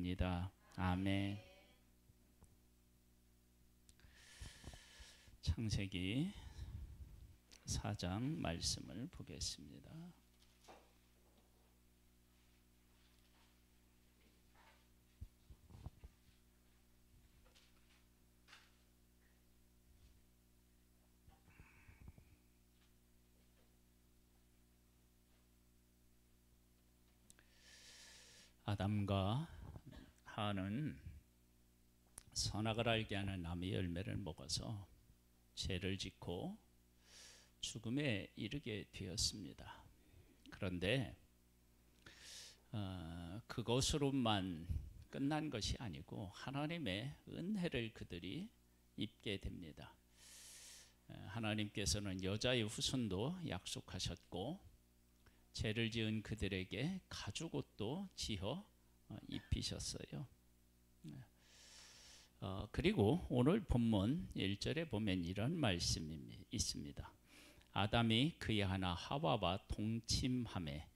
축원합니다. 아멘. 창세기 4장 말씀을 보겠습니다. 아담과 하와는 선악을 알게 하는 나무의 열매를 먹어서 죄를 짓고 죽음에 이르게 되었습니다. 그런데 그것으로만 끝난 것이 아니고 하나님의 은혜를 그들이 입게 됩니다. 하나님께서는 여자의 후손도 약속하셨고 죄를 지은 그들에게 가죽옷도 지어 입히셨어요. 그리고 오늘 본문 1절에 보면 이런 말씀이 있습니다. 아담이 그의 하나 하와와 동침하매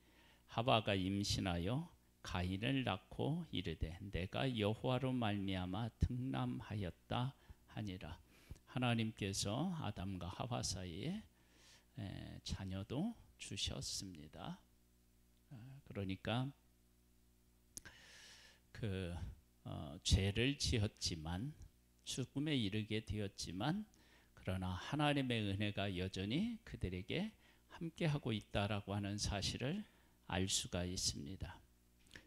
하와가 임신하여 가인을 낳고 이르되 내가 여호와로 말미암아 등남하였다 하니라. 하나님께서 아담과 하와 사이에 자녀도 주셨습니다. 그러니까 죄를 지었지만 죽음에 이르게 되었지만 그러나 하나님의 은혜가 여전히 그들에게 함께하고 있다라고 하는 사실을 알 수가 있습니다.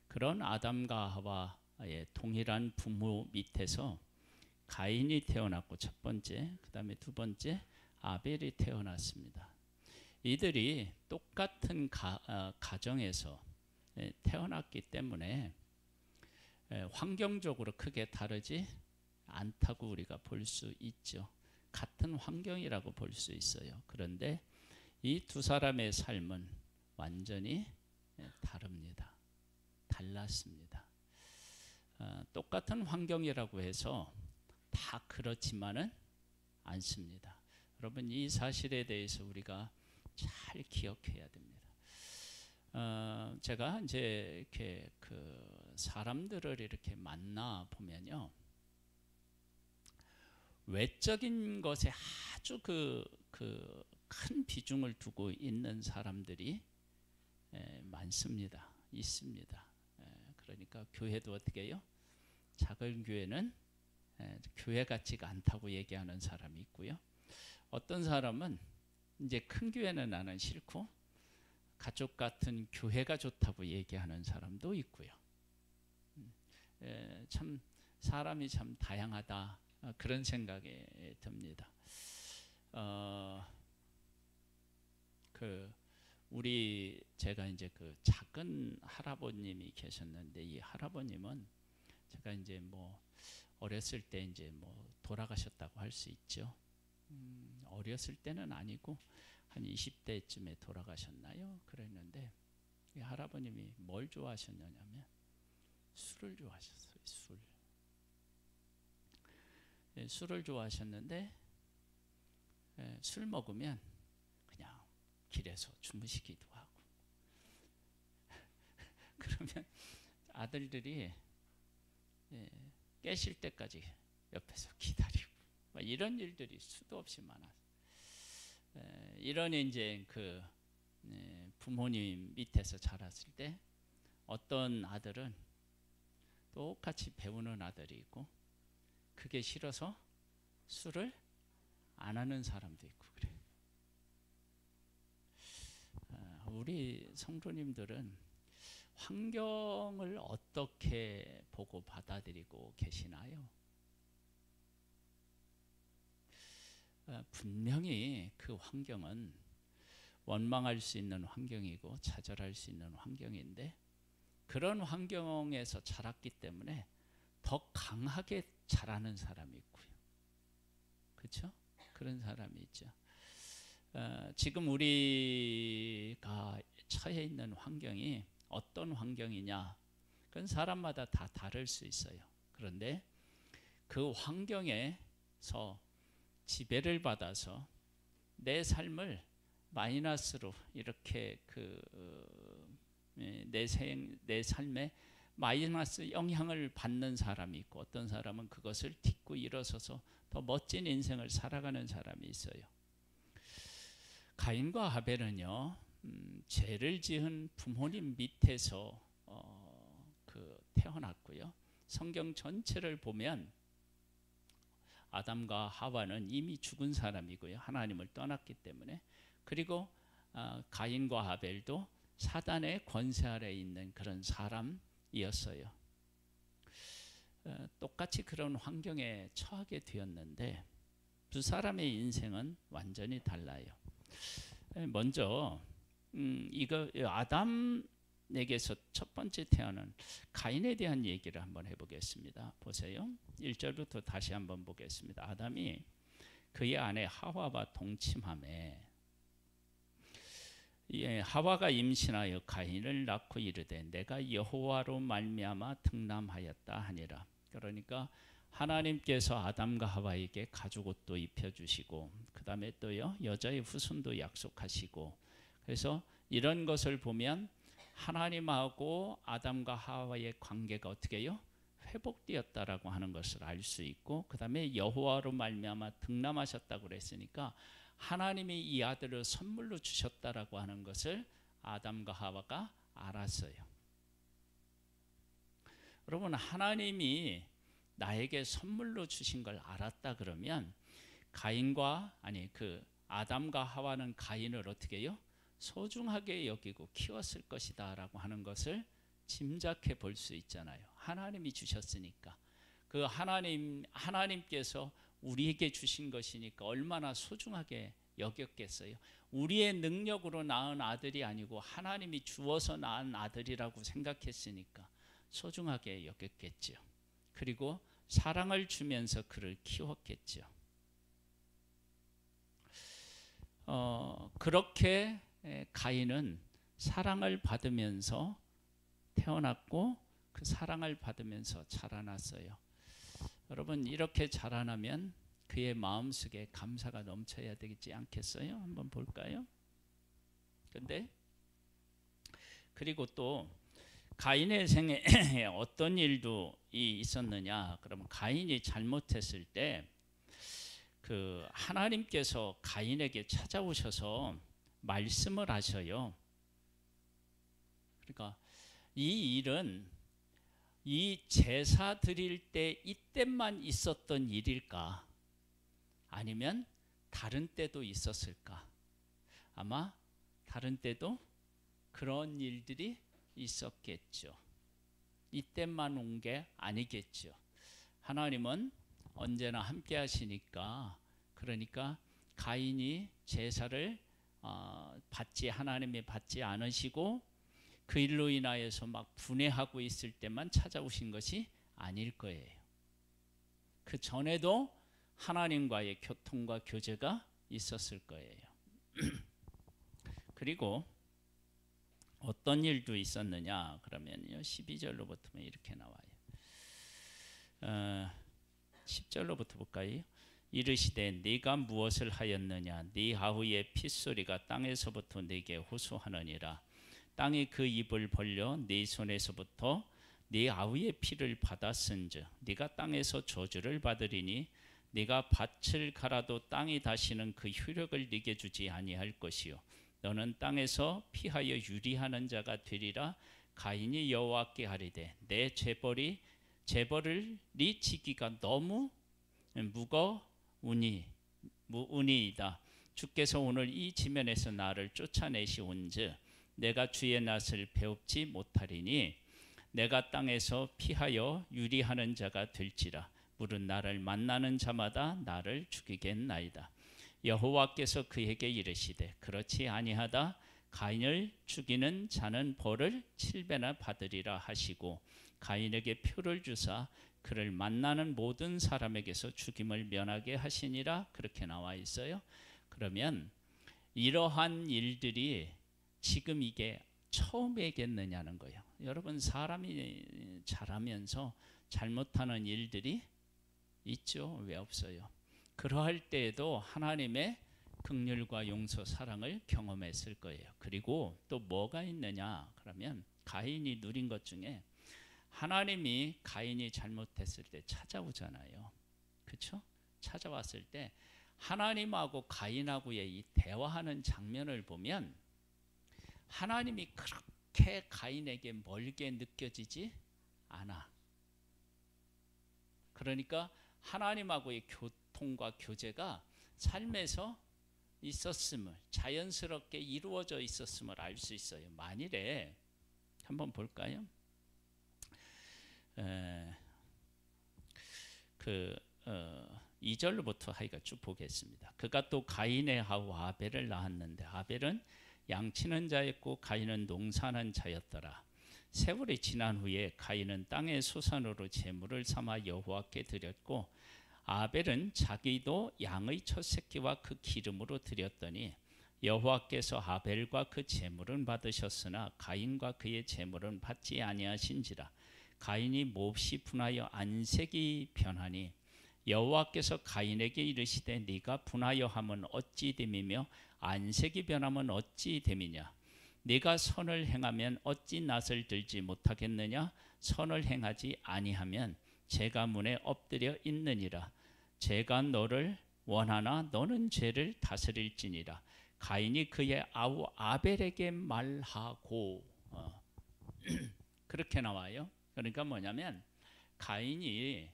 그런 아담과 하와의 동일한 부모 밑에서 가인이 태어났고 첫 번째, 그 다음에 두 번째 아벨이 태어났습니다. 이들이 똑같은 가정에서 태어났기 때문에 환경적으로 크게 다르지 않다고 우리가 볼 수 있죠. 같은 환경이라고 볼 수 있어요. 그런데 이 두 사람의 삶은 완전히 다릅니다. 달랐습니다. 똑같은 환경이라고 해서 다 그렇지만은 않습니다. 여러분, 이 사실에 대해서 우리가 잘 기억해야 됩니다. 제가 이제 이렇게 사람들을 이렇게 만나 보면요, 외적인 것에 아주 큰 비중을 두고 있는 사람들이 많습니다. 있습니다. 그러니까 교회도 어떻게 해요? 작은 교회는 교회 같지가 않다고 얘기하는 사람이 있고요. 어떤 사람은 이제 큰 교회는 나는 싫고 가족 같은 교회가 좋다고 얘기하는 사람도 있고요. 참 사람이 참 다양하다, 그런 생각이 듭니다. 제가 이제 작은 할아버님이 계셨는데 이 할아버님은 제가 이제 어렸을 때 이제 돌아가셨다고 할 수 있죠. 어렸을 때는 아니고 한 20대쯤에 돌아가셨나요? 그랬는데 이 할아버님이 뭘 좋아하셨냐면 술을 좋아하셨어요. 술을 좋아하셨는데 술 먹으면 그냥 길에서 주무시기도 하고 그러면 아들들이 깨실 때까지 옆에서 기다리고 이런 일들이 수도 없이 많았어요. 이런 이제 부모님 밑에서 자랐을 때 어떤 아들은 똑같이 배우는 아들이 있고 그게 싫어서 술을 안 하는 사람도 있고 그래요. 우리 성도님들은 환경을 어떻게 보고 받아들이고 계시나요? 분명히 그 환경은 원망할 수 있는 환경이고 좌절할 수 있는 환경인데 그런 환경에서 자랐기 때문에 더 강하게 자라는 사람이 있고요. 그렇죠? 그런 사람이 있죠. 지금 우리가 처해 있는 환경이 어떤 환경이냐, 그건 사람마다 다 다를 수 있어요. 그런데 그 환경에서 지배를 받아서 내 삶을 마이너스로 이렇게 내 삶에 마이너스 영향을 받는 사람이 있고 어떤 사람은 그것을 딛고 일어서서 더 멋진 인생을 살아가는 사람이 있어요. 가인과 하벨은요, 죄를 지은 부모님 밑에서 태어났고요. 성경 전체를 보면 아담과 하와는 이미 죽은 사람이고요. 하나님을 떠났기 때문에. 그리고 가인과 하벨도 사단의 권세 아래 있는 그런 사람이었어요. 똑같이 그런 환경에 처하게 되었는데 두 사람의 인생은 완전히 달라요. 먼저 이거 아담에게서 첫 번째 태어난 가인에 대한 얘기를 한번 해보겠습니다. 보세요. 1절부터 다시 한번 보겠습니다. 아담이 그의 아내 하와와 동침하매 하와가 임신하여 가인을 낳고 이르되 내가 여호와로 말미암아 등남하였다 하니라. 그러니까 하나님께서 아담과 하와에게 가죽옷도 입혀주시고 그 다음에 또요 여자의 후손도 약속하시고, 그래서 이런 것을 보면 하나님하고 아담과 하와의 관계가 어떻게 해요? 회복되었다라고 하는 것을 알 수 있고, 그 다음에 여호와로 말미암아 등남하셨다고 그랬으니까 하나님이 이 아들을 선물로 주셨다라고 하는 것을 아담과 하와가 알았어요. 여러분, 하나님이 나에게 선물로 주신 걸 알았다 그러면 아담과 하와는 가인을 어떻게 해요? 소중하게 여기고 키웠을 것이다 라고 하는 것을 짐작해 볼 수 있잖아요. 하나님이 주셨으니까. 그 하나님께서 우리에게 주신 것이니까 얼마나 소중하게 여겼겠어요. 우리의 능력으로 낳은 아들이 아니고 하나님이 주어서 낳은 아들이라고 생각했으니까 소중하게 여겼겠죠. 그리고 사랑을 주면서 그를 키웠겠죠. 그렇게 가인은 사랑을 받으면서 태어났고 그 사랑을 받으면서 자라났어요. 여러분, 이렇게 자라나면 그의 마음속에 감사가 넘쳐야 되지 않겠어요? 한번 볼까요? 그리고 또 가인의 생에 어떤 일도 있었느냐? 그러면 가인이 잘못했을 때 그 하나님께서 가인에게 찾아오셔서 말씀을 하셔요. 그러니까 이 일은 이 제사 드릴 때 이때만 있었던 일일까? 아니면 다른 때도 있었을까? 아마 다른 때도 그런 일들이 있었겠죠. 이때만 온 게 아니겠죠. 하나님은 언제나 함께 하시니까, 그러니까 가인이 제사를 하나님이 받지 않으시고 그 일로 인하여서 막 분해하고 있을 때만 찾아오신 것이 아닐 거예요. 그 전에도 하나님과의 교통과 교제가 있었을 거예요. 그리고 어떤 일도 있었느냐 그러면요, 12절로부터 이렇게 나와요. 10절로부터 볼까요? 이르시되 네가 무엇을 하였느냐? 네 아우의 핏소리가 땅에서부터 네게 호소하느니라. 땅이 그 입을 벌려 네 손에서부터 네 아우의 피를 받았은즉 네가 땅에서 저주를 받으리니 네가 밭을 갈아도 땅이 다시는 그 효력을 네게 주지 아니할 것이요 너는 땅에서 피하여 유리하는 자가 되리라. 가인이 여호와께 아뢰되 내 재벌이 지기가 너무 무으니이다. 주께서 오늘 이 지면에서 나를 쫓아내시온즉 내가 주의 낯을 배웁지 못하리니 내가 땅에서 피하여 유리하는 자가 될지라. 물은 나를 만나는 자마다 나를 죽이겠나이다. 여호와께서 그에게 이르시되 그렇지 아니하다. 가인을 죽이는 자는 벌을 7배나 받으리라 하시고 가인에게 표를 주사 그를 만나는 모든 사람에게서 죽임을 면하게 하시니라. 그렇게 나와 있어요. 그러면 이러한 일들이 지금 이게 처음이겠느냐는 거예요. 여러분, 사람이 자라면서 잘못하는 일들이 있죠. 왜 없어요? 그러할 때에도 하나님의 긍휼과 용서, 사랑을 경험했을 거예요. 그리고 또 뭐가 있느냐 그러면 가인이 누린 것 중에 하나님이 가인이 잘못했을 때 찾아오잖아요. 그렇죠? 찾아왔을 때 하나님하고 가인하고의 이 대화하는 장면을 보면 하나님이 그렇게 가인에게 멀게 느껴지지 않아. 그러니까 하나님하고의 교통과 교제가 삶에서 있었음을, 자연스럽게 이루어져 있었음을 알 수 있어요. 만일에 한번 볼까요? 2절부터 하기가 쭉 보겠습니다. 그가 또 가인의 아우 아벨을 낳았는데 아벨은 양치는 자였고 가인은 농사하는 자였더라. 세월이 지난 후에 가인은 땅의 소산으로 제물을 삼아 여호와께 드렸고 아벨은 자기도 양의 첫 새끼와 그 기름으로 드렸더니 여호와께서 아벨과 그 제물은 받으셨으나 가인과 그의 제물은 받지 아니하신지라. 가인이 몹시 분하여 안색이 변하니 여호와께서 가인에게 이르시되 네가 분하여 함은 어찌 됨이며 안색이 변하면 어찌 됨이냐. 네가 선을 행하면 어찌 낯을 들지 못하겠느냐. 선을 행하지 아니하면 죄가 문에 엎드려 있느니라. 죄가 너를 원하나 너는 죄를 다스릴지니라. 가인이 그의 아우 아벨에게 말하고 그렇게 나와요. 그러니까 뭐냐면 가인이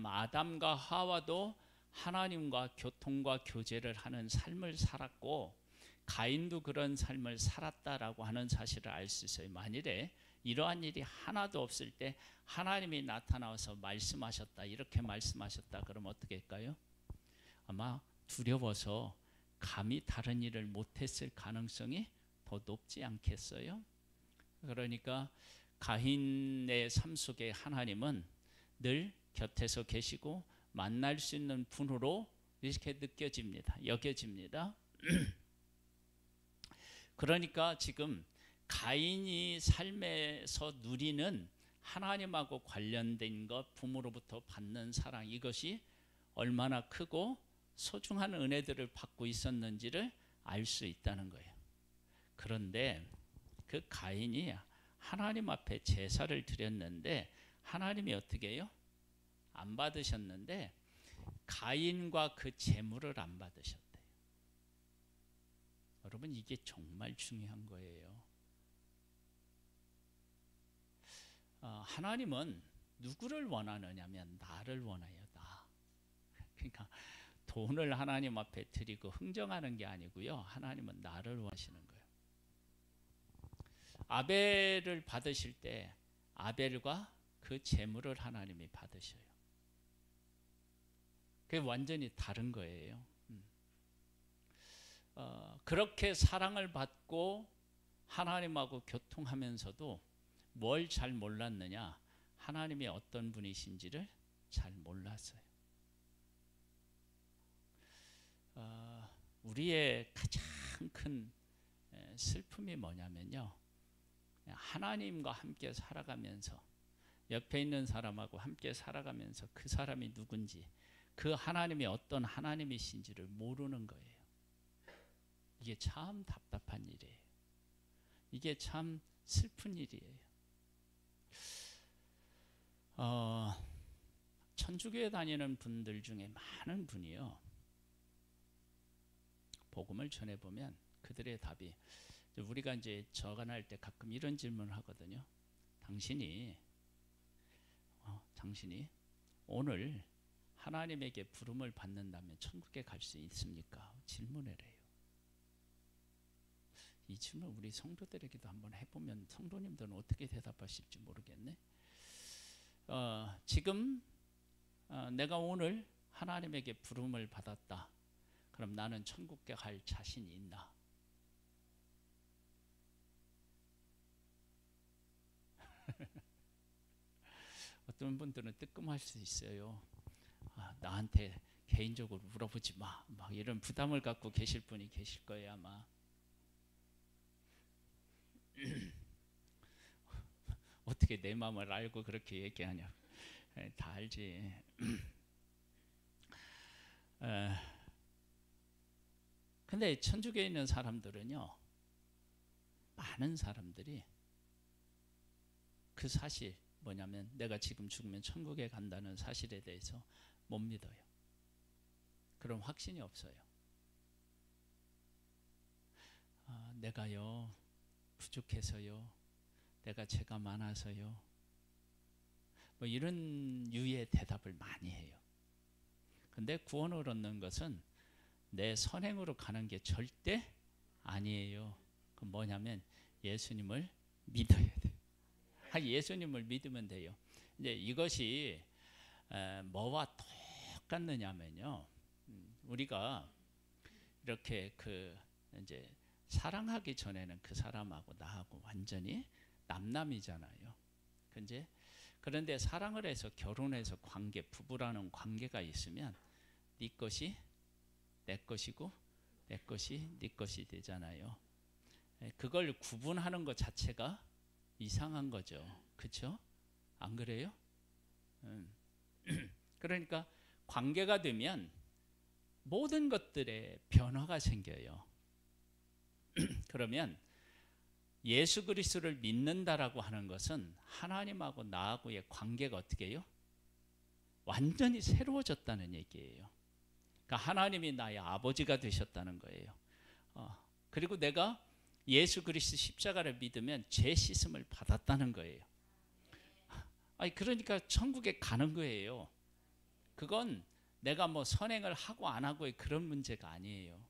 아담과 하와도 하나님과 교통과 교제를 하는 삶을 살았고 가인도 그런 삶을 살았다라고 하는 사실을 알 수 있어요. 만일에 이러한 일이 하나도 없을 때 하나님이 나타나서 말씀하셨다, 이렇게 말씀하셨다 그러면 어떻게 할까요? 아마 두려워서 감히 다른 일을 못했을 가능성이 더 높지 않겠어요? 그러니까 가인의 삶 속에 하나님은 늘 곁에서 계시고 만날 수 있는 분으로 이렇게 느껴집니다. 여겨집니다. 그러니까 지금 가인이 삶에서 누리는 하나님하고 관련된 것, 부모로부터 받는 사랑, 이것이 얼마나 크고 소중한 은혜들을 받고 있었는지를 알 수 있다는 거예요. 그런데 그 가인이 하나님 앞에 제사를 드렸는데 하나님이 어떻게 해요? 안 받으셨는데 가인과 그 제물을 안 받으셨대요. 여러분, 이게 정말 중요한 거예요. 하나님은 누구를 원하느냐면 나를 원해요. 나. 그러니까 돈을 하나님 앞에 드리고 흥정하는 게 아니고요. 하나님은 나를 원하시는 거예요. 아벨을 받으실 때 아벨과 그 제물을 하나님이 받으셔요. 그게 완전히 다른 거예요. 그렇게 사랑을 받고 하나님하고 교통하면서도 뭘 잘 몰랐느냐? 하나님이 어떤 분이신지를 잘 몰랐어요. 우리의 가장 큰 슬픔이 뭐냐면요, 하나님과 함께 살아가면서 옆에 있는 사람하고 함께 살아가면서 그 사람이 누군지, 그 하나님이 어떤 하나님이신지를 모르는 거예요. 이게 참 답답한 일이에요. 이게 참 슬픈 일이에요. 천주교에 다니는 분들 중에 많은 분이요, 복음을 전해보면 그들의 답이, 우리가 이제 저간할 때 가끔 이런 질문을 하거든요. 당신이 오늘 하나님에게 부름을 받는다면 천국에 갈 수 있습니까? 질문을 해요. 이 질문 우리 성도들에게도 한번 해보면 성도님들은 어떻게 대답하실지 모르겠네. 지금 내가 오늘 하나님에게 부름을 받았다. 그럼 나는 천국에 갈 자신이 있나? 어떤 분들은 뜨끔할 수 있어요. 나한테 개인적으로 물어보지 마. 막 이런 부담을 갖고 계실 분이 계실 거예요, 아마. 어떻게 내 마음을 알고 그렇게 얘기하냐? 다 알지. 근데 천주교에 있는 사람들은요, 많은 사람들이 그 사실 뭐냐면 내가 지금 죽으면 천국에 간다는 사실에 대해서 못 믿어요. 그런 확신이 없어요. 내가요 부족해서요, 내가 죄가 많아서요, 뭐 이런 유의 대답을 많이 해요. 근데 구원을 얻는 것은 내 선행으로 가는 게 절대 아니에요. 그 뭐냐면 예수님을 믿어야 돼요. 예수님을 믿으면 돼요. 이제 이것이 뭐와 똑같느냐면요, 우리가 이렇게 이제 사랑하기 전에는 그 사람하고 나하고 완전히 남남이잖아요. 그런데 사랑을 해서 결혼해서 부부라는 관계가 있으면 네 것이 내 것이고 내 것이 네 것이 되잖아요. 그걸 구분하는 것 자체가 이상한 거죠. 그렇죠? 안 그래요? 그러니까 관계가 되면 모든 것들에 변화가 생겨요. 그러면 예수 그리스도를 믿는다라고 하는 것은 하나님하고 나하고의 관계가 어떻게 해요? 완전히 새로워졌다는 얘기예요. 그러니까 하나님이 나의 아버지가 되셨다는 거예요. 그리고 내가 예수 그리스도 십자가를 믿으면 죄 씻음을 받았다는 거예요. 그러니까 천국에 가는 거예요. 그건 내가 뭐 선행을 하고 안 하고의 그런 문제가 아니에요.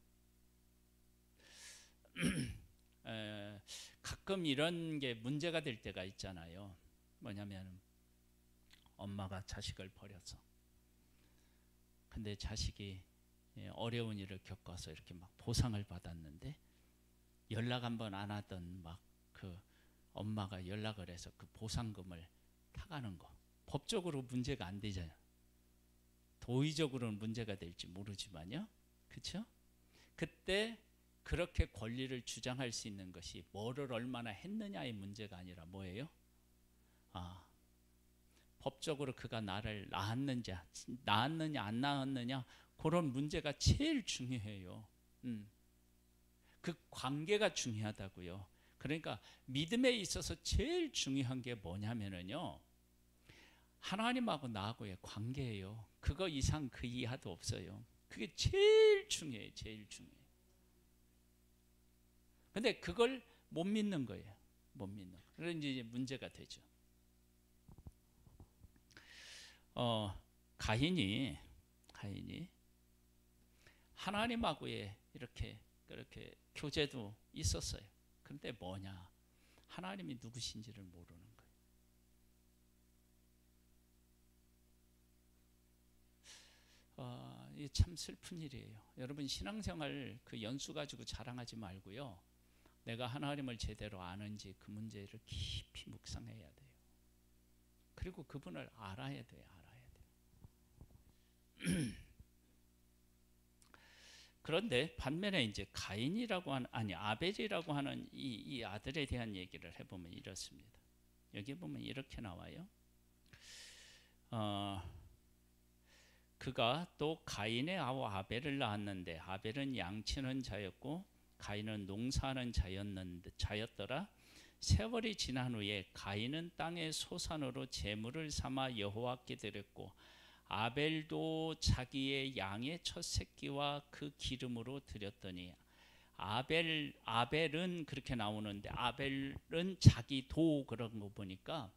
가끔 이런 게 문제가 될 때가 있잖아요. 뭐냐면 엄마가 자식을 버려서, 근데 자식이 어려운 일을 겪어서 이렇게 막 보상을 받았는데 연락 한번 안 하던 그 엄마가 연락을 해서 그 보상금을 타가는 거, 법적으로 문제가 안 되잖아요. 도의적으로는 문제가 될지 모르지만요. 그렇죠? 그때 그렇게 권리를 주장할 수 있는 것이 뭐를 얼마나 했느냐의 문제가 아니라 뭐예요? 법적으로 그가 나를 낳았느냐 안 낳았느냐, 그런 문제가 제일 중요해요. 그 관계가 중요하다고요. 그러니까 믿음에 있어서 제일 중요한 게 뭐냐면요, 하나님하고 나하고의 관계예요. 그거 이상 그 이하도 없어요. 그게 제일 중요해요. 제일 중요해요. 근데 그걸 못 믿는 거예요. 못 믿는. 그래서 이제 문제가 되죠. 가인이 하나님하고의 이렇게 그렇게 교제도 있었어요. 근데 뭐냐? 하나님이 누구신지를 모르는 거예요. 이게 참 슬픈 일이에요. 여러분, 신앙생활 그 연수 가지고 자랑하지 말고요, 내가 하나님을 제대로 아는지 그 문제를 깊이 묵상해야 돼요. 그리고 그분을 알아야 돼요. 그런데 반면에 이제 아벨이라고 하는 이 아들에 대한 얘기를 해보면 이렇습니다. 여기 보면 이렇게 나와요. 그가 또 가인의 아우 아벨을 낳았는데 아벨은 양치는 자였고 가인은 농사하는 자였더라. 세월이 지난 후에 가인은 땅의 소산으로 제물을 삼아 여호와께 드렸고 아벨도 자기의 양의 첫 새끼와 그 기름으로 드렸더니 아벨은 그렇게 나오는데 아벨은 자기도 그런 거 보니까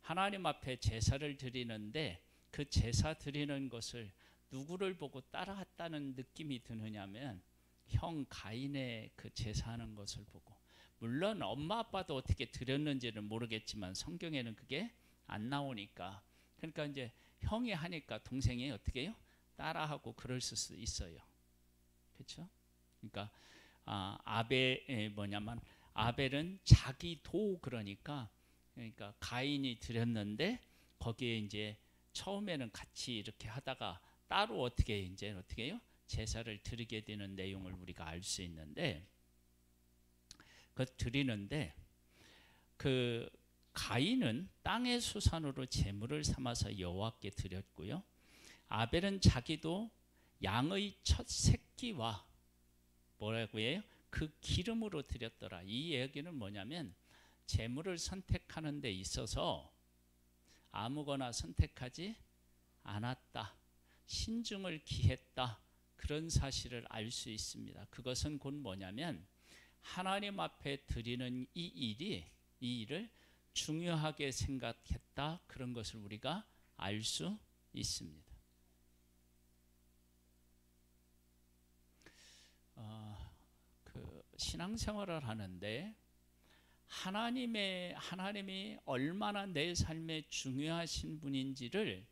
하나님 앞에 제사를 드리는데 그 제사 드리는 것을 누구를 보고 따라했다는 느낌이 드느냐면 형 가인의 그 제사하는 것을 보고, 물론 엄마 아빠도 어떻게 드렸는지는 모르겠지만 성경에는 그게 안 나오니까, 그러니까 이제 형이 하니까 동생이 어떻게 해요? 따라하고 그럴 수 있어요. 그렇죠? 그러니까 아벨은 자기도, 그러니까 가인이 드렸는데 거기에 이제 처음에는 같이 이렇게 하다가 따로 어떻게 해요? 제사를 드리게 되는 내용을 우리가 알 수 있는데, 그 드리는데 그 가인은 땅의 수산으로 제물을 삼아서 여호와께 드렸고요. 아벨은 자기도 양의 첫 새끼와 뭐라고 해요? 그 기름으로 드렸더라. 이 얘기는 뭐냐면 재물을 선택하는 데 있어서 아무거나 선택하지 않았다. 신중을 기했다. 그런 사실을 알 수 있습니다. 그것은 곧 뭐냐면 하나님 앞에 드리는 이 일을 중요하게 생각했다. 그런 것을 우리가 알 수 있습니다. 신앙생활을 하는데 하나님이 얼마나 내 삶에 중요하신 분인지를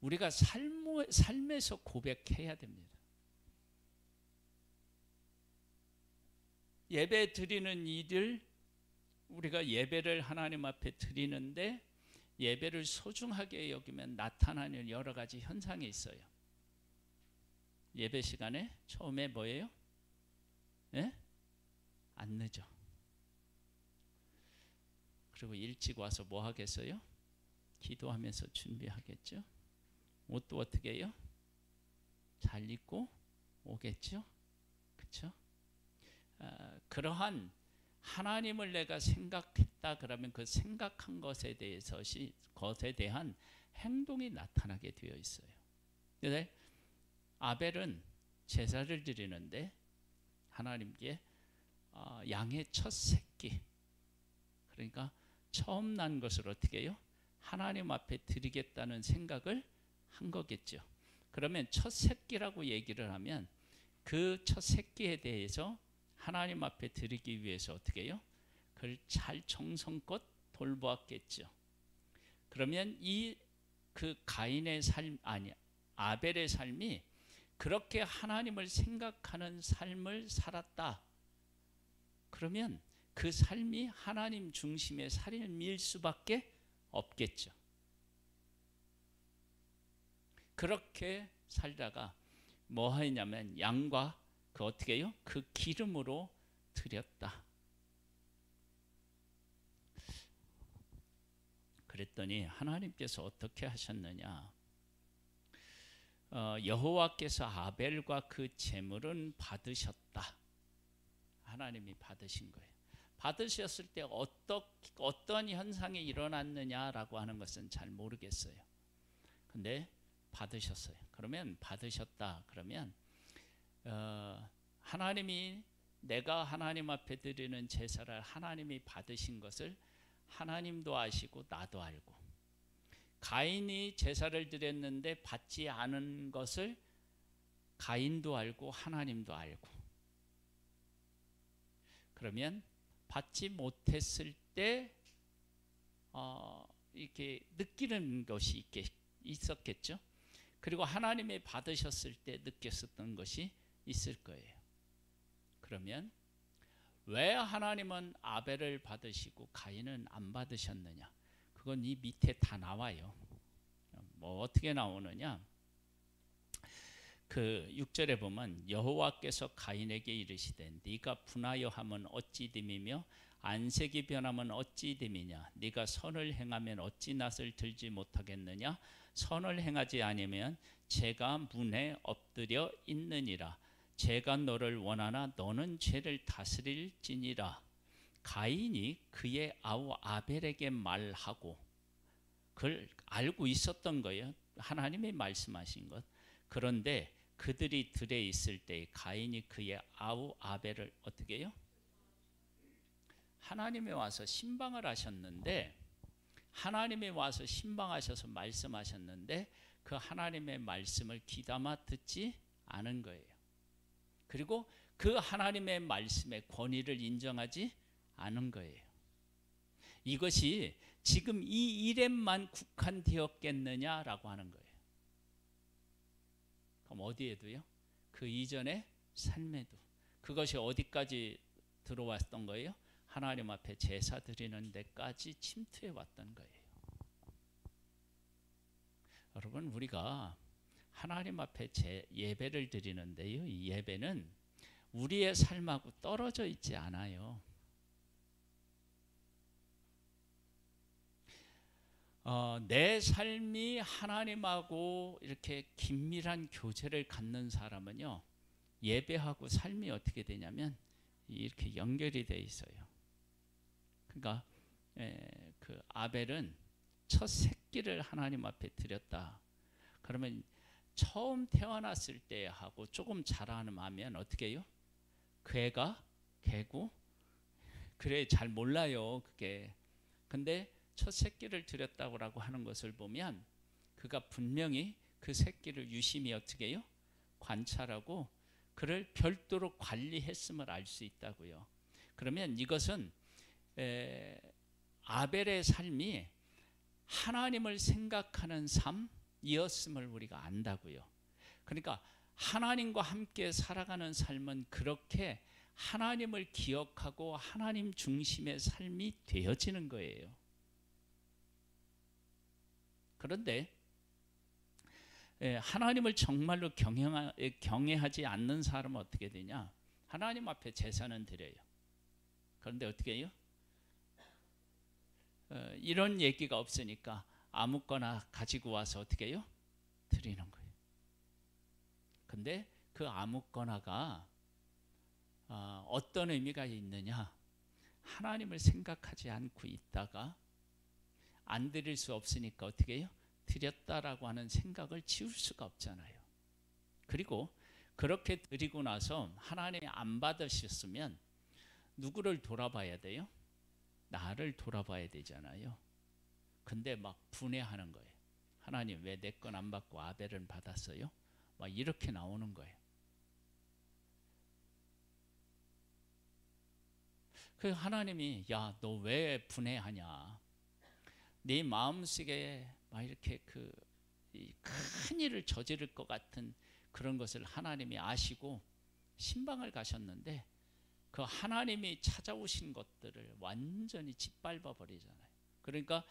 우리가 삶에서 고백해야 됩니다. 예배 드리는 일을 우리가 예배를 하나님 앞에 드리는데 예배를 소중하게 여기면 나타나는 여러 가지 현상이 있어요. 예배 시간에 처음에 뭐예요? 예? 안 늦어. 그리고 일찍 와서 뭐 하겠어요? 기도하면서 준비하겠죠. 옷도 어떻게 해요? 잘 입고 오겠죠. 그렇죠? 그러한 하나님을 내가 생각했다 그러면 그 생각한 것에 대한 행동이 나타나게 되어 있어요. 그래서 아벨은 제사를 드리는데 하나님께 양의 첫 새끼, 그러니까 처음 난 것을 어떻게 해요? 하나님 앞에 드리겠다는 생각을 한 거겠죠. 그러면 첫 새끼라고 얘기를 하면 그 첫 새끼에 대해서 하나님 앞에 드리기 위해서 어떻게 해요? 그걸 잘 정성껏 돌보았겠죠. 그러면 그 가인의 삶, 아벨의 삶이 그렇게 하나님을 생각하는 삶을 살았다. 그러면 그 삶이 하나님 중심의 삶일 수밖에 없겠죠. 그렇게 살다가 뭐 하냐면 양과 그 어떻게 해요? 그 기름으로 드렸다. 그랬더니 하나님께서 어떻게 하셨느냐? 여호와께서 아벨과 그 제물은 받으셨다. 하나님이 받으신 거예요. 받으셨을 때 어떤 현상이 일어났느냐라고 하는 것은 잘 모르겠어요. 근데 받으셨어요. 그러면 받으셨다. 그러면 하나님이 내가 하나님 앞에 드리는 제사를 하나님이 받으신 것을 하나님도 아시고 나도 알고, 가인이 제사를 드렸는데 받지 않은 것을 가인도 알고 하나님도 알고, 그러면 받지 못했을 때 이렇게 느끼는 것이 있었겠죠. 그리고 하나님이 받으셨을 때 느꼈었던 것이 있을 거예요. 그러면 왜 하나님은 아벨을 받으시고 가인은 안 받으셨느냐? 그건 이 밑에 다 나와요. 뭐 어떻게 나오느냐? 그 6절에 보면 여호와께서 가인에게 이르시되 네가 분하여 함은 어찌 됨이며 안색이 변하면 어찌 됨이냐? 네가 선을 행하면 어찌 낯을 들지 못하겠느냐? 선을 행하지 아니면 죄가 문에 엎드려 있느니라. 죄가 너를 원하나 너는 죄를 다스릴지니라. 가인이 그의 아우 아벨에게 말하고, 그걸 알고 있었던 거예요. 하나님이 말씀하신 것. 그런데 그들이 들에 있을 때 가인이 그의 아우 아벨을 어떻게 해요? 하나님이 와서 신방을 하셨는데, 하나님이 와서 신방하셔서 말씀하셨는데 그 하나님의 말씀을 귀담아 듣지 않은 거예요. 그리고 그 하나님의 말씀의 권위를 인정하지 않은 거예요. 이것이 지금 이 일에만 국한되었겠느냐라고 하는 거예요. 그럼 어디에도요? 그 이전의 삶에도 그것이 어디까지 들어왔던 거예요? 하나님 앞에 제사 드리는 데까지 침투해 왔던 거예요. 여러분, 우리가 하나님 앞에 예배를 드리는데요, 이 예배는 우리의 삶하고 떨어져 있지 않아요. 내 삶이 하나님하고 이렇게 긴밀한 교제를 갖는 사람은요, 예배하고 삶이 어떻게 되냐면 이렇게 연결이 돼 있어요. 그러니까 그 아벨은 첫 새끼를 하나님 앞에 드렸다. 그러면 처음 태어났을 때 하고 조금 자라나면 어떻게 해요? 그 애가 개고 그래 잘 몰라요 그게. 근데 첫 새끼를 드렸다고 하는 것을 보면 그가 분명히 그 새끼를 유심히 어떻게 해요? 관찰하고 그를 별도로 관리했음을 알 수 있다고요. 그러면 이것은 아벨의 삶이 하나님을 생각하는 삶이었음을 우리가 안다고요. 그러니까 하나님과 함께 살아가는 삶은 그렇게 하나님을 기억하고 하나님 중심의 삶이 되어지는 거예요. 그런데 하나님을 정말로 경외하지 않는 사람은 어떻게 되냐? 하나님 앞에 제사는 드려요. 그런데 어떻게 해요? 이런 얘기가 없으니까 아무거나 가지고 와서 어떻게 해요? 드리는 거예요. 근데 그 아무거나가 어떤 의미가 있느냐? 하나님을 생각하지 않고 있다가 안 드릴 수 없으니까 어떻게 해요? 드렸다라고 하는 생각을 지울 수가 없잖아요. 그리고 그렇게 드리고 나서 하나님이 안 받으셨으면 누구를 돌아봐야 돼요? 나를 돌아봐야 되잖아요. 근데 막 분해하는 거예요. 하나님 왜 내 건 안 받고 아벨은 받았어요? 막 이렇게 나오는 거예요. 그 하나님이 야, 너 왜 분해하냐? 네 마음속에 막 이렇게 큰 일을 저지를 것 같은 그런 것을 하나님이 아시고 신방을 가셨는데 그 하나님이 찾아오신 것들을 완전히 짓밟아 버리잖아요. 그러니까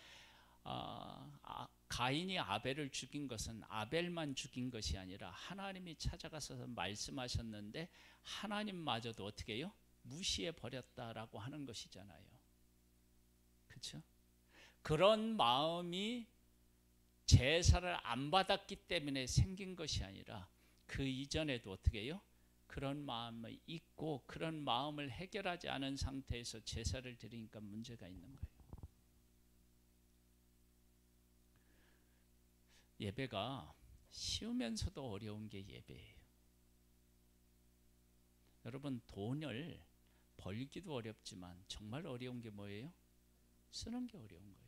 가인이 아벨을 죽인 것은 아벨만 죽인 것이 아니라 하나님이 찾아가서 말씀하셨는데 하나님마저도 어떻게 해요? 무시해 버렸다라고 하는 것이잖아요. 그렇죠? 그런 마음이 제사를 안 받았기 때문에 생긴 것이 아니라 그 이전에도 어떻게 해요? 그런 마음이 있고 그런 마음을 해결하지 않은 상태에서 제사를 드리니까 문제가 있는 거예요. 예배가 쉬우면서도 어려운 게 예배예요. 여러분 돈을 벌기도 어렵지만 정말 어려운 게 뭐예요? 쓰는 게 어려운 거예요.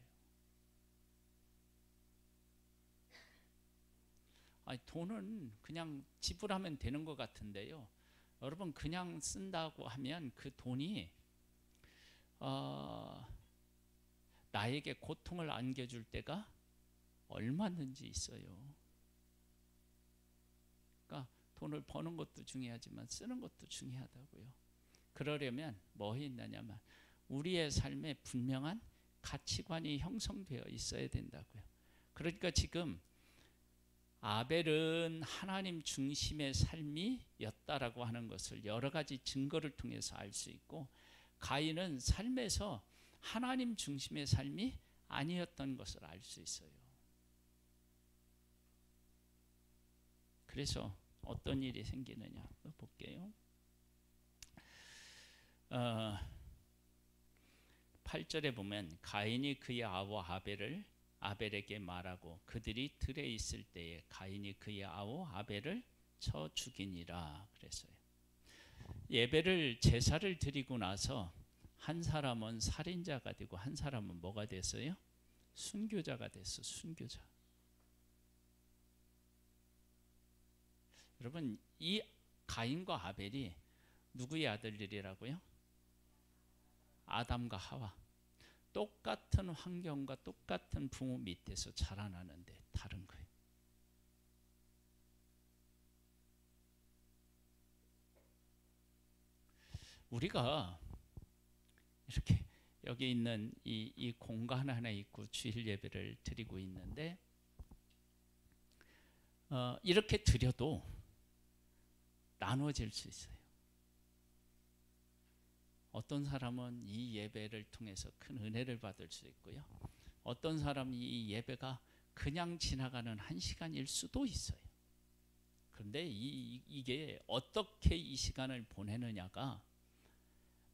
아니, 돈은 그냥 지불하면 되는 것 같은데요. 여러분 그냥 쓴다고 하면 그 돈이 나에게 고통을 안겨줄 때가 얼마든지 있어요. 그러니까 돈을 버는 것도 중요하지만 쓰는 것도 중요하다고요. 그러려면 뭐 있느냐면 우리의 삶에 분명한 가치관이 형성되어 있어야 된다고요. 그러니까 지금 아벨은 하나님 중심의 삶이었다라고 하는 것을 여러 가지 증거를 통해서 알 수 있고 가인은 삶에서 하나님 중심의 삶이 아니었던 것을 알 수 있어요. 그래서 어떤 일이 생기느냐 볼게요. 8절에 보면 가인이 그의 아우 아벨에게 말하고 그들이 들에 있을 때에 가인이 그의 아우 아벨을 쳐 죽이니라 그랬어요. 예배를 제사를 드리고 나서 한 사람은 살인자가 되고 한 사람은 뭐가 됐어요? 순교자가 됐어. 순교자. 여러분 이 가인과 아벨이 누구의 아들들이라고요? 아담과 하와. 똑같은 환경과 똑같은 부모 밑에서 자라나는데 다른 거예요. 우리가 이렇게 여기 있는 이 공간 하나 있고 주일 예배를 드리고 있는데 이렇게 드려도 나눠질 수 있어요. 어떤 사람은 이 예배를 통해서 큰 은혜를 받을 수 있고요. 어떤 사람은 이 예배가 그냥 지나가는 한 시간일 수도 있어요. 그런데 이게 어떻게 이 시간을 보내느냐가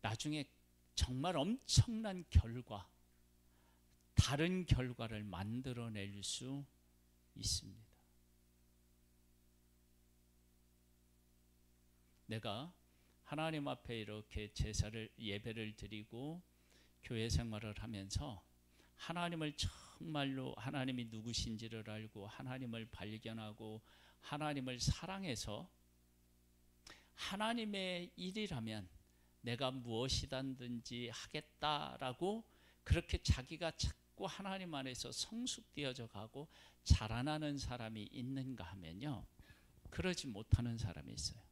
나중에 정말 엄청난 결과, 다른 결과를 만들어낼 수 있습니다. 내가 하나님 앞에 이렇게 제사를 예배를 드리고 교회 생활을 하면서 하나님을 정말로 하나님이 누구신지를 알고 하나님을 발견하고 하나님을 사랑해서 하나님의 일이라면 내가 무엇이든지 하겠다라고 그렇게 자기가 자꾸 하나님 안에서 성숙되어져 가고 자라나는 사람이 있는가 하면요, 그러지 못하는 사람이 있어요.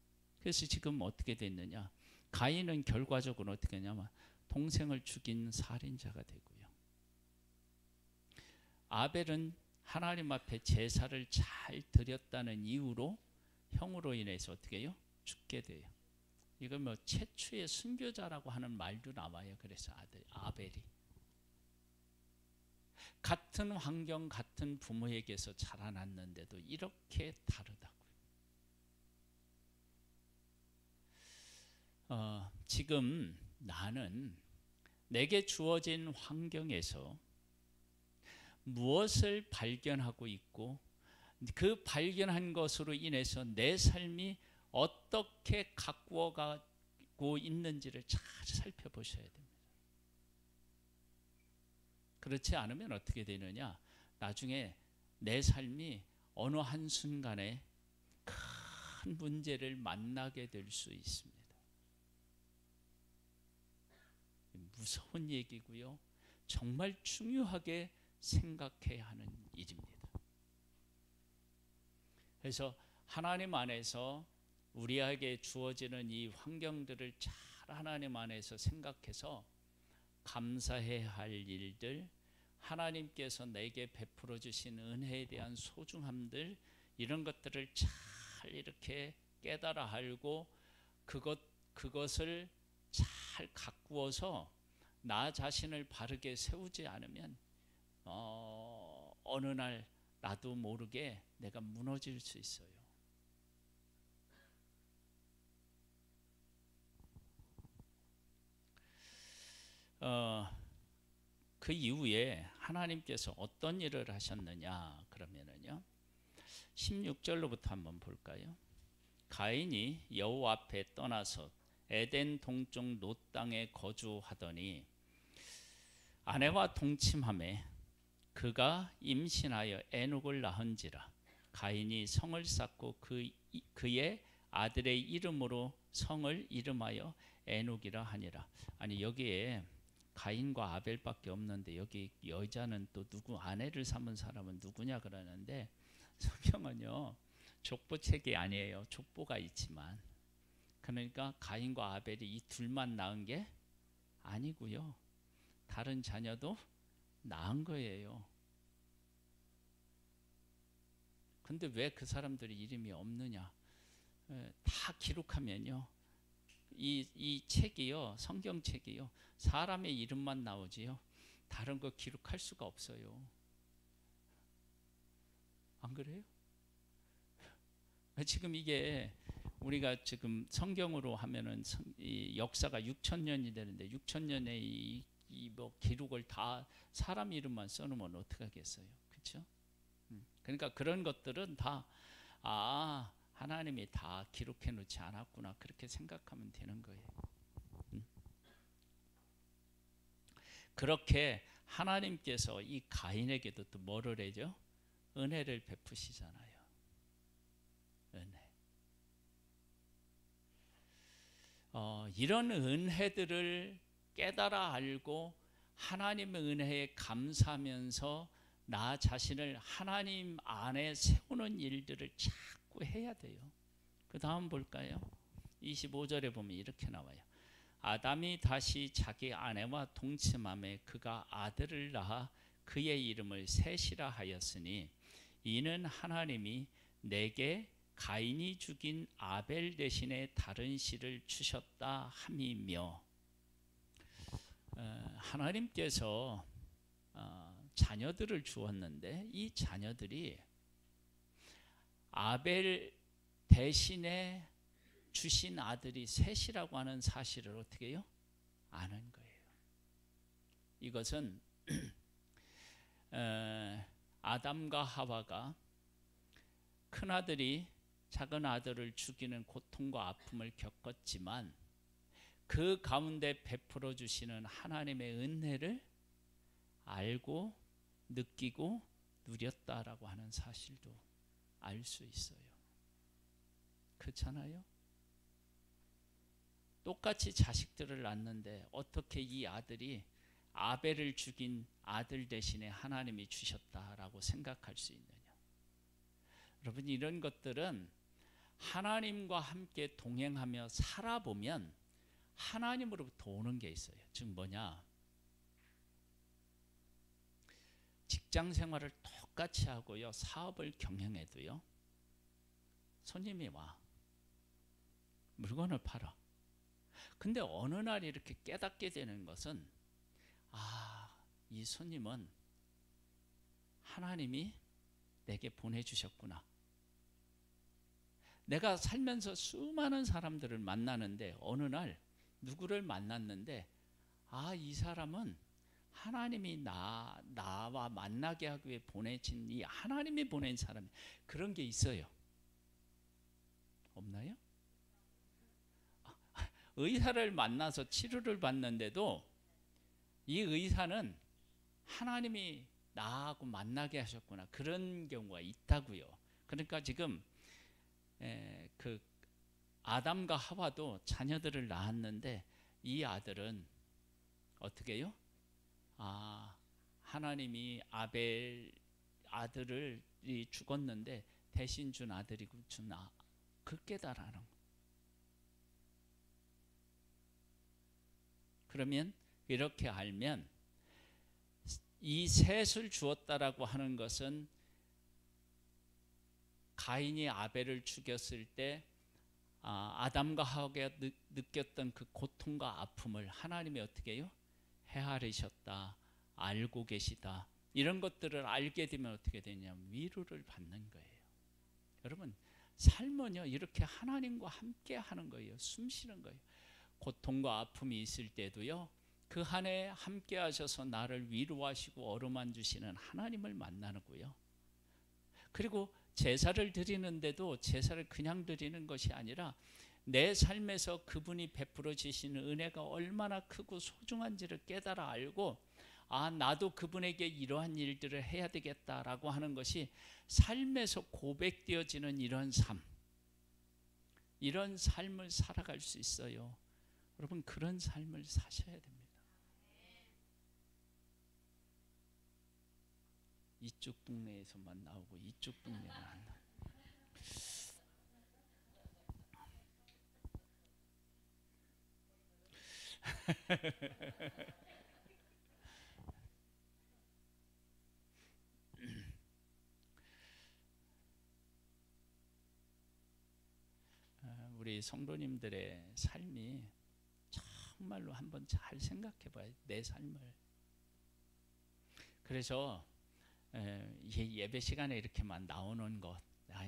그래서 지금 어떻게 됐느냐, 가인은 결과적으로 어떻게 했냐면 동생을 죽인 살인자가 되고요, 아벨은 하나님 앞에 제사를 잘 드렸다는 이유로 형으로 인해서 어떻게 해요? 죽게 돼요. 이건 뭐 최초의 순교자라고 하는 말도 나와요. 그래서 아벨이 같은 환경, 같은 부모에게서 자라났는데도 이렇게 다르다고요. 지금 나는 내게 주어진 환경에서 무엇을 발견하고 있고 그 발견한 것으로 인해서 내 삶이 어떻게 가꾸어 가고 있는지를 잘 살펴보셔야 됩니다. 그렇지 않으면 어떻게 되느냐, 나중에 내 삶이 어느 한순간에 큰 문제를 만나게 될 수 있습니다. 무서운 얘기고요, 정말 중요하게 생각해야 하는 일입니다. 그래서 하나님 안에서 우리에게 주어지는 이 환경들을 잘 하나님 안에서 생각해서 감사해야 할 일들, 하나님께서 내게 베풀어 주신 은혜에 대한 소중함들, 이런 것들을 잘 이렇게 깨달아 알고 그것을 잘 가꾸어서 나 자신을 바르게 세우지 않으면 어느 날 나도 모르게 내가 무너질 수 있어요. 그 이후에 하나님께서 어떤 일을 하셨느냐 그러면은요, 16절로부터 한번 볼까요? 가인이 여호와 앞에 떠나서 에덴 동쪽 롯 땅에 거주하더니 아내와 동침하매 그가 임신하여 에녹을 낳은지라. 가인이 성을 쌓고 그의 아들의 이름으로 성을 이름하여 에녹이라 하니라. 아니, 여기에 가인과 아벨밖에 없는데 여기 여자는 또 누구, 아내를 삼은 사람은 누구냐 그러는데, 성경은요 족보책이 아니에요. 족보가 있지만, 그러니까 가인과 아벨이 이 둘만 낳은 게 아니고요, 다른 자녀도 낳은 거예요. 근데 왜 그 사람들이 이름이 없느냐? 다 기록하면요, 이 책이요, 성경책이요, 사람의 이름만 나오지요, 다른 거 기록할 수가 없어요. 안 그래요? 지금 이게 우리가 지금 성경으로 하면은 이 역사가 6,000년이 되는데 6,000년의 이 뭐 기록을 다 사람 이름만 써놓으면 어떻게 하겠어요? 그렇죠? 그러니까 그런 것들은 다 하나님이 다 기록해 놓지 않았구나, 그렇게 생각하면 되는 거예요. 그렇게 하나님께서 이 가인에게도 또 뭐를 해죠? 은혜를 베푸시잖아요. 은혜. 이런 은혜들을 깨달아 알고 하나님의 은혜에 감사하면서 나 자신을 하나님 안에 세우는 일들을 자꾸 해야 돼요. 그 다음 볼까요? 25절에 보면 이렇게 나와요. 아담이 다시 자기 아내와 동침하매 그가 아들을 낳아 그의 이름을 셋이라 하였으니 이는 하나님이 내게 가인이 죽인 아벨 대신에 다른 씨를 주셨다 함이며, 하나님께서 자녀들을 주었는데 이 자녀들이 아벨 대신에 주신 아들이 셋이라고 하는 사실을 어떻게 해요? 아는 거예요. 이것은 아담과 하와가 큰아들이 작은 아들을 죽이는 고통과 아픔을 겪었지만 그 가운데 베풀어 주시는 하나님의 은혜를 알고 느끼고 누렸다라고 하는 사실도 알 수 있어요. 그렇잖아요? 똑같이 자식들을 낳는데 어떻게 이 아들이 아벨을 죽인 아들 대신에 하나님이 주셨다라고 생각할 수 있느냐. 여러분, 이런 것들은 하나님과 함께 동행하며 살아보면 하나님으로부터 오는 게 있어요. 즉 뭐냐, 직장 생활을 똑같이 하고요, 사업을 경영해도요, 손님이 와, 물건을 팔아. 근데 어느 날 이렇게 깨닫게 되는 것은, 이 손님은 하나님이 내게 보내주셨구나. 내가 살면서 수많은 사람들을 만나는데 어느 날 누구를 만났는데, 이 사람은 하나님이 나와 만나게 하기 위해 보내신, 이 하나님이 보낸 사람, 그런 게 있어요. 없나요? 의사를 만나서 치료를 받는데도 이 의사는 하나님이 나하고 만나게 하셨구나, 그런 경우가 있다고요. 그러니까 지금 그 아담과 하와도 자녀들을 낳았는데 이 아들은 어떻게 해요? 하나님이 아벨 아들을 죽었는데 대신 준 아들이고 그 깨달아는 거. 그러면 이렇게 알면 이 셋을 주었다라고 하는 것은 가인이 아벨을 죽였을 때 아담과 하와가 느꼈던 그 고통과 아픔을 하나님이 어떻게 해요? 헤아리셨다, 알고 계시다. 이런 것들을 알게 되면 어떻게 되냐면 위로를 받는 거예요. 여러분, 삶은요 이렇게 하나님과 함께 하는 거예요. 숨 쉬는 거예요. 고통과 아픔이 있을 때도요, 그 한 해 함께 하셔서 나를 위로하시고 어루만 주시는 하나님을 만나는고요. 그리고 제사를 드리는데도 제사를 그냥 드리는 것이 아니라 내 삶에서 그분이 베풀어 주시는 은혜가 얼마나 크고 소중한지를 깨달아 알고, 나도 그분에게 이러한 일들을 해야 되겠다라고 하는 것이 삶에서 고백되어지는 이런 삶을 살아갈 수 있어요. 여러분, 그런 삶을 사셔야 됩니다. 이쪽 동네에서만 나오고 이쪽 동네는 안 나와요. 우리 성도님들의 삶이 정말로 한번 잘 생각해 봐요. 내 삶을. 그래서 예배 시간에 이렇게만 나오는 것,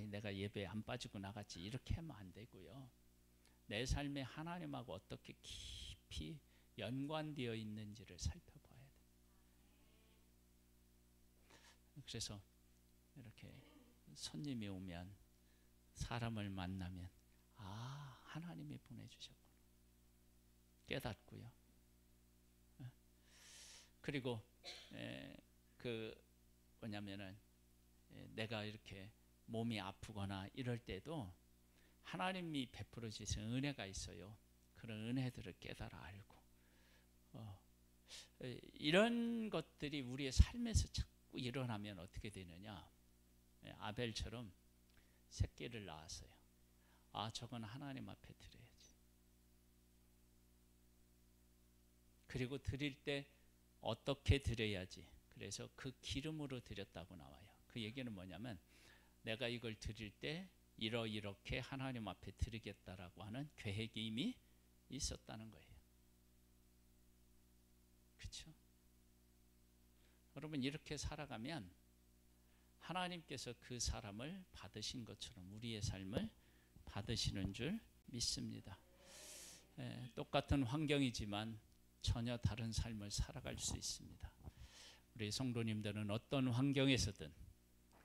내가 예배 안 빠지고 나갔지, 이렇게 하면 안 되고요. 내 삶에 하나님하고 어떻게 깊이 연관되어 있는지를 살펴봐야 돼요. 그래서 이렇게 손님이 오면, 사람을 만나면 하나님이 보내주셨구나 깨닫고요. 그리고 뭐냐면은 내가 이렇게 몸이 아프거나 이럴 때도 하나님이 베풀어 주신 은혜가 있어요. 그런 은혜들을 깨달아 알고, 이런 것들이 우리의 삶에서 자꾸 일어나면 어떻게 되느냐, 아벨처럼 새끼를 낳았어요. 저건 하나님 앞에 드려야지. 그리고 드릴 때 어떻게 드려야지. 그래서 그 기름으로 드렸다고 나와요. 그 얘기는 뭐냐면, 내가 이걸 드릴 때 이렇게 하나님 앞에 드리겠다라고 하는 계획이 이미 있었다는 거예요. 그렇죠? 여러분, 이렇게 살아가면 하나님께서 그 사람을 받으신 것처럼 우리의 삶을 받으시는 줄 믿습니다. 똑같은 환경이지만 전혀 다른 삶을 살아갈 수 있습니다. 우리 성도님들은 어떤 환경에서든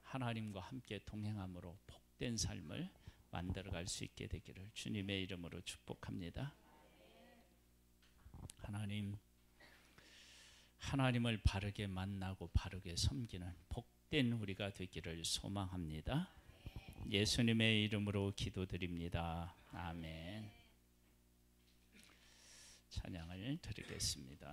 하나님과 함께 동행함으로 복된 삶을 만들어갈 수 있게 되기를 주님의 이름으로 축복합니다. 하나님을 바르게 만나고 바르게 섬기는 복된 우리가 되기를 소망합니다. 예수님의 이름으로 기도드립니다. 아멘. 찬양을 드리겠습니다.